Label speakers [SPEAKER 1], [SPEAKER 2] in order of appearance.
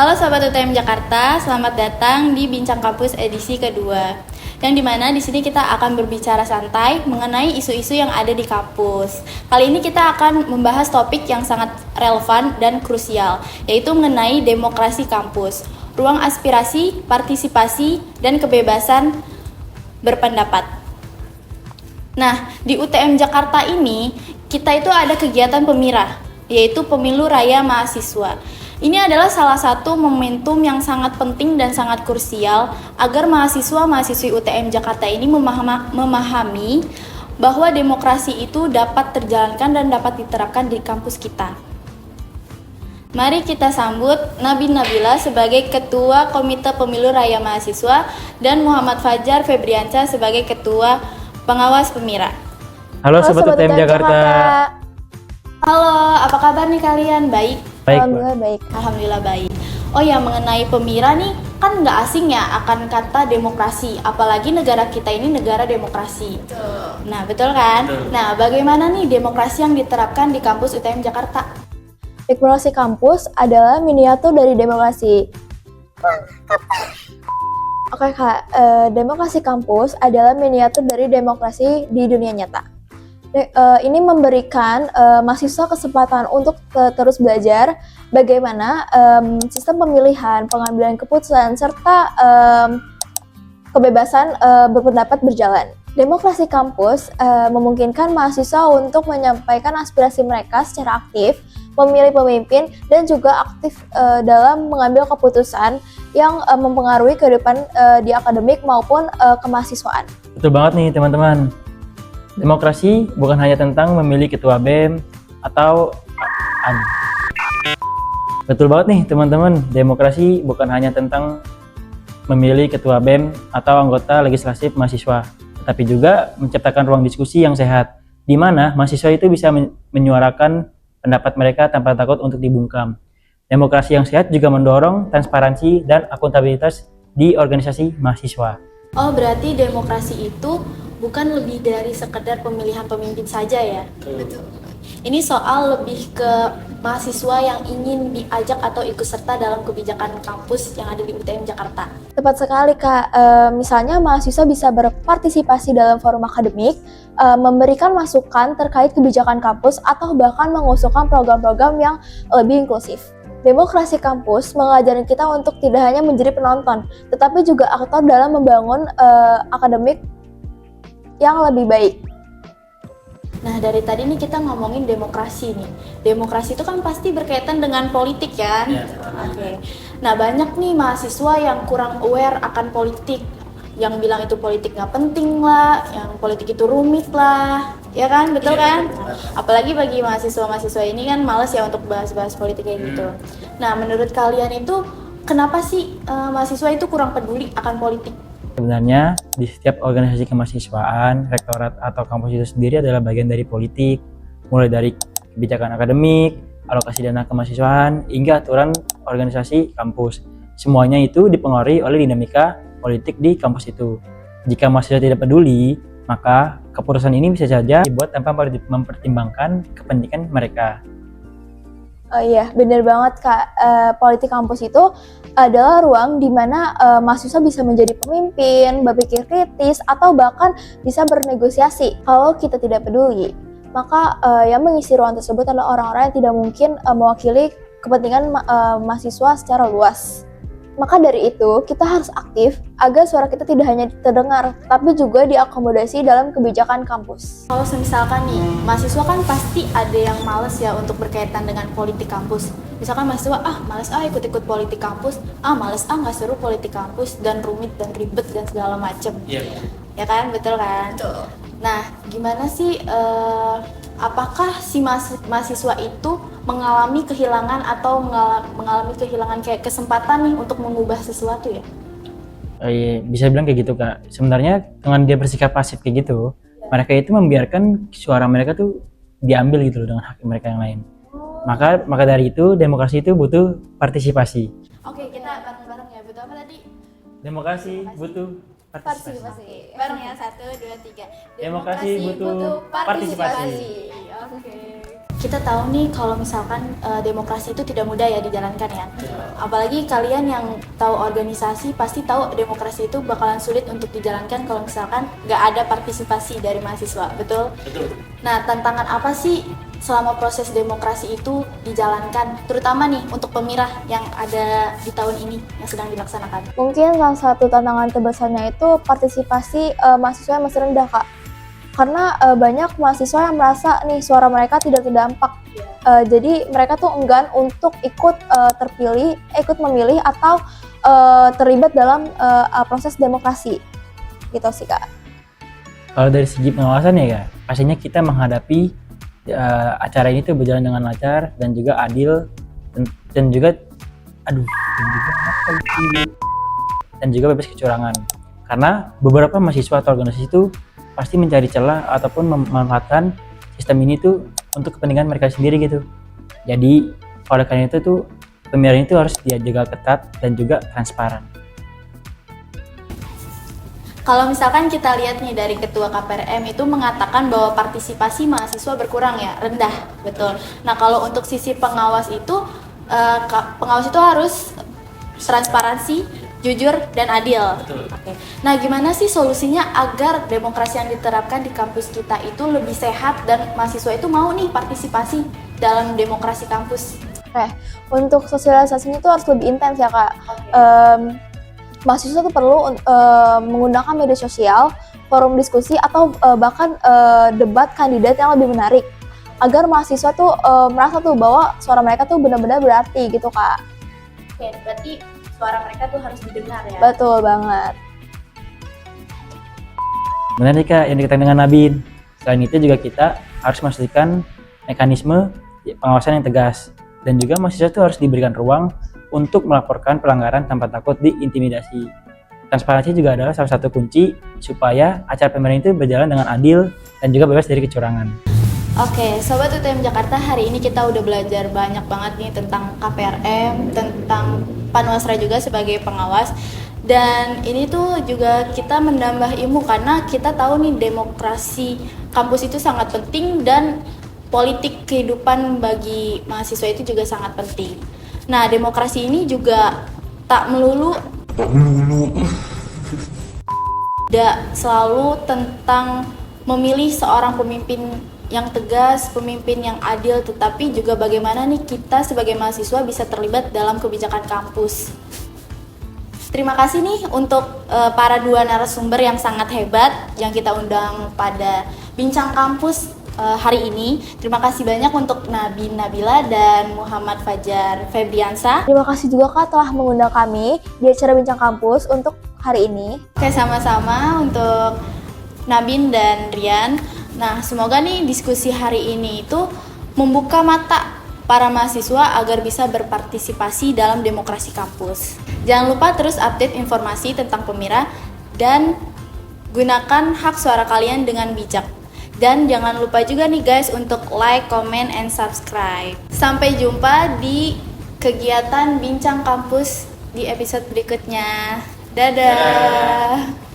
[SPEAKER 1] Halo Sobat UTM Jakarta, selamat datang di Bincang Kampus edisi kedua. Yang dimana di sini kita akan berbicara santai mengenai isu-isu yang ada di kampus. Kali ini kita akan membahas topik yang sangat relevan dan krusial, yaitu mengenai demokrasi kampus, ruang aspirasi, partisipasi, dan kebebasan berpendapat. Nah, di UTM Jakarta ini, kita itu ada kegiatan PEMIRA, yaitu Pemilu Raya Mahasiswa. Ini adalah salah satu momentum yang sangat penting dan sangat krusial agar mahasiswa-mahasiswi UTM Jakarta ini memahami bahwa demokrasi itu dapat terjalankan dan dapat diterapkan di kampus kita. Mari kita sambut Nabil Nabila sebagai Ketua Komite Pemilu Raya Mahasiswa dan Muhammad Fajar Febriansyah sebagai Ketua Pengawas PEMIRA.
[SPEAKER 2] Halo Sobat UTM Jakarta.
[SPEAKER 1] Halo, apa kabar nih kalian? Baik?
[SPEAKER 3] Alhamdulillah baik.
[SPEAKER 1] Alhamdulillah baik. Oh ya, mengenai PEMIRA nih, kan nggak asing ya akan kata demokrasi, apalagi negara kita ini negara demokrasi. Betul. Nah, betul kan? Betul. Nah, bagaimana nih demokrasi yang diterapkan di kampus UTM Jakarta?
[SPEAKER 3] Demokrasi kampus adalah miniatur dari demokrasi. Oke Kak, demokrasi kampus adalah miniatur dari demokrasi di dunia nyata. Ini memberikan mahasiswa kesempatan untuk terus belajar bagaimana sistem pemilihan, pengambilan keputusan, serta kebebasan berpendapat berjalan. Demokrasi kampus memungkinkan mahasiswa untuk menyampaikan aspirasi mereka secara aktif, memilih pemimpin, dan juga aktif dalam mengambil keputusan yang mempengaruhi kehidupan di akademik maupun kemahasiswaan.
[SPEAKER 2] Betul banget nih teman-teman. Demokrasi bukan hanya tentang memilih ketua BEM atau Betul banget nih teman-teman. Demokrasi bukan hanya tentang memilih ketua BEM atau anggota legislatif mahasiswa, tetapi juga menciptakan ruang diskusi yang sehat, di mana mahasiswa itu bisa menyuarakan pendapat mereka tanpa takut untuk dibungkam. Demokrasi yang sehat juga mendorong transparansi dan akuntabilitas di organisasi mahasiswa.
[SPEAKER 1] Oh, berarti demokrasi itu bukan lebih dari sekedar pemilihan pemimpin saja ya? Betul. Ini soal lebih ke mahasiswa yang ingin diajak atau ikut serta dalam kebijakan kampus yang ada di UTM Jakarta.
[SPEAKER 3] Tepat sekali Kak, misalnya mahasiswa bisa berpartisipasi dalam forum akademik, memberikan masukan terkait kebijakan kampus, atau bahkan mengusulkan program-program yang lebih inklusif. Demokrasi kampus mengajarkan kita untuk tidak hanya menjadi penonton, tetapi juga aktor dalam membangun akademik yang lebih baik.
[SPEAKER 1] Nah, dari tadi nih kita ngomongin demokrasi nih. Demokrasi itu kan pasti berkaitan dengan politik kan?
[SPEAKER 2] Ya.
[SPEAKER 1] Oke. Nah, banyak nih mahasiswa yang kurang aware akan politik. Yang bilang itu politik nggak penting lah, yang politik itu rumit lah. Ya kan? Betul kan? Apalagi bagi mahasiswa-mahasiswa ini kan males ya untuk bahas-bahas politik kayak gitu. Nah, menurut kalian itu kenapa sih mahasiswa itu kurang peduli akan politik?
[SPEAKER 2] Sebenarnya di setiap organisasi kemahasiswaan, rektorat atau kampus itu sendiri adalah bagian dari politik, mulai dari kebijakan akademik, alokasi dana kemahasiswaan, hingga aturan organisasi kampus. Semuanya itu dipengaruhi oleh dinamika politik di kampus itu. Jika mahasiswa tidak peduli, maka keputusan ini bisa saja dibuat tanpa mempertimbangkan kepentingan mereka.
[SPEAKER 3] Oh iya, benar banget Kak. Politik kampus itu adalah ruang di mana mahasiswa bisa menjadi pemimpin, berpikir kritis, atau bahkan bisa bernegosiasi. Kalau kita tidak peduli, maka yang mengisi ruang tersebut adalah orang-orang yang tidak mungkin mewakili kepentingan mahasiswa secara luas. Maka dari itu, kita harus aktif agar suara kita tidak hanya terdengar, tapi juga diakomodasi dalam kebijakan kampus.
[SPEAKER 1] Kalau misalkan nih, mahasiswa kan pasti ada yang males ya untuk berkaitan dengan politik kampus. Misalkan mahasiswa, males ikut-ikut politik kampus, males nggak seru politik kampus, dan rumit dan ribet dan segala macem.
[SPEAKER 2] Iya.
[SPEAKER 1] Ya kan, betul kan? Betul. Nah, gimana sih, apakah si mahasiswa itu mengalami kehilangan atau mengalami kehilangan kayak kesempatan nih untuk mengubah sesuatu ya?
[SPEAKER 2] Iya, bisa bilang kayak gitu Kak. Sebenarnya dengan dia bersikap pasif kayak gitu, mereka itu membiarkan suara mereka tuh diambil gitu loh dengan hak mereka yang lain. Maka dari itu demokrasi itu butuh partisipasi.
[SPEAKER 1] Oke, kita bareng-bareng ya. Butuh apa tadi?
[SPEAKER 2] Demokrasi butuh partisipasi.
[SPEAKER 1] Bareng ya, 1, 2, 3.
[SPEAKER 2] Demokrasi butuh partisipasi.
[SPEAKER 1] Oke. kita tahu nih kalau misalkan demokrasi itu tidak mudah ya dijalankan ya. Apalagi kalian yang tahu organisasi pasti tahu demokrasi itu bakalan sulit untuk dijalankan kalau misalkan nggak ada partisipasi dari mahasiswa, betul?
[SPEAKER 2] Betul.
[SPEAKER 1] Nah, tantangan apa sih selama proses demokrasi itu dijalankan, terutama nih untuk pemirah yang ada di tahun ini yang sedang dilaksanakan?
[SPEAKER 3] Mungkin salah satu tantangan terbesarnya itu partisipasi mahasiswa yang masih rendah, Kak. Karena banyak mahasiswa yang merasa nih suara mereka tidak terdampak. Jadi mereka tuh enggan untuk ikut ikut memilih atau terlibat dalam proses demokrasi. Gitu sih, Kak.
[SPEAKER 2] Kalau dari segi pengawasan ya Kak, pastinya kita menghadapi acara ini tuh berjalan dengan lancar dan juga adil dan juga dan juga bebas kecurangan. Karena beberapa mahasiswa atau organisasi itu pasti mencari celah ataupun memanfaatkan sistem ini tuh untuk kepentingan mereka sendiri gitu. Jadi oleh karena itu tuh pemilihan itu harus dijaga ketat dan juga transparan.
[SPEAKER 1] Kalau misalkan kita lihat nih dari Ketua KPRM itu mengatakan bahwa partisipasi mahasiswa berkurang ya, rendah, betul. Nah kalau untuk sisi pengawas itu, pengawas itu harus transparansi, jujur, dan adil. Oke. Nah gimana sih solusinya agar demokrasi yang diterapkan di kampus kita itu lebih sehat dan mahasiswa itu mau nih partisipasi dalam demokrasi kampus?
[SPEAKER 3] Untuk sosialisasinya itu harus lebih intens ya, Kak. Mahasiswa tuh perlu menggunakan media sosial, forum diskusi, atau bahkan debat kandidat yang lebih menarik agar mahasiswa tuh merasa tuh bahwa suara mereka tuh benar-benar berarti gitu, Kak.
[SPEAKER 1] Oke, berarti suara mereka tuh harus didengar ya?
[SPEAKER 3] Betul banget.
[SPEAKER 2] Benar nih Kak yang dikatakan dengan Nabin. Selain itu juga kita harus memastikan mekanisme pengawasan yang tegas dan juga mahasiswa itu harus diberikan ruang untuk melaporkan pelanggaran tanpa takut diintimidasi. Transparansi juga adalah salah satu kunci supaya acara pemilihan itu berjalan dengan adil dan juga bebas dari kecurangan.
[SPEAKER 1] Oke, Sobat UTM Jakarta, hari ini kita udah belajar banyak banget nih tentang KPRM, tentang Panwasra juga sebagai pengawas. Dan ini tuh juga kita menambah ilmu karena kita tahu nih demokrasi kampus itu sangat penting dan politik kehidupan bagi mahasiswa itu juga sangat penting. Nah, demokrasi ini juga tak melulu tidak selalu tentang memilih seorang pemimpin yang tegas, pemimpin yang adil, tetapi juga bagaimana nih kita sebagai mahasiswa bisa terlibat dalam kebijakan kampus. Terima kasih nih untuk para dua narasumber yang sangat hebat yang kita undang pada Bincang Kampus hari ini. Terima kasih banyak untuk Nabin Nabila dan Muhammad Fajar Febriansa.
[SPEAKER 3] Terima kasih juga Kak telah mengundang kami di acara Bincang Kampus untuk hari ini.
[SPEAKER 1] Oke, sama-sama untuk Nabin dan Rian. Nah, semoga nih diskusi hari ini itu membuka mata para mahasiswa agar bisa berpartisipasi dalam demokrasi kampus. Jangan lupa terus update informasi tentang Pemira dan gunakan hak suara kalian dengan bijak. Dan jangan lupa juga nih guys untuk like, comment, and subscribe. Sampai jumpa di kegiatan Bincang Kampus di episode berikutnya. Dadah!